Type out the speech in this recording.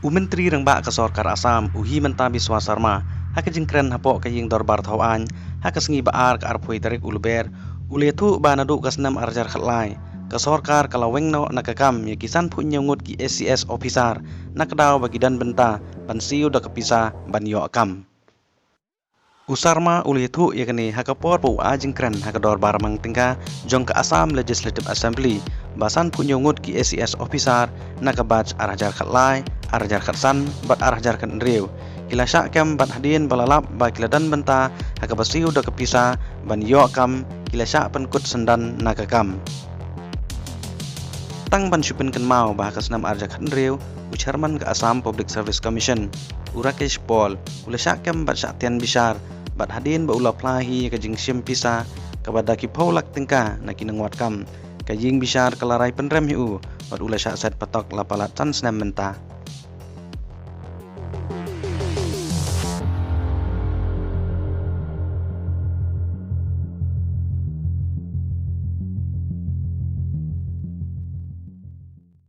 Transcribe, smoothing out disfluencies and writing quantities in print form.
Menteri Rengbak ke Sorkar Assam uhi menta Biswa Sarma hak jingkren hapok ke ying dorbar thawan hak sengi baar ke arpoi tarik ulber uletu banadu kasnam arjar khatlai ke Sorkar kalaweng no nakakam ya kisan punya ngut ki SCS officer nakdaw bagidan benta pansiu da kepisa banyo akam Usarma uletu yakni hakapor pu ajingkren hakador barmang tingka jong ke Assam Legislative Assembly basan punya ngut ki SCS officer nakabach arjar khatlai arjar khatsan bat arjar kan riu kila syak kem bat hadin balalap ba kiladan benta hakabasiu da kepisa ban yo kam kila syak penkut sendan nakakam tang ban syupin kan mau bah kasnam arjar kan riu ucharman ke Assam Public Service Commission Urakesh Paul ula syak kem bat syaktian bishar bat hadin ba ula plahi ka jing sim pisa kabada ki paulak tingka nakinangwat kam ka jing bishar kalarai penrem hiu bat ula syak set patok lapalat tan senam menta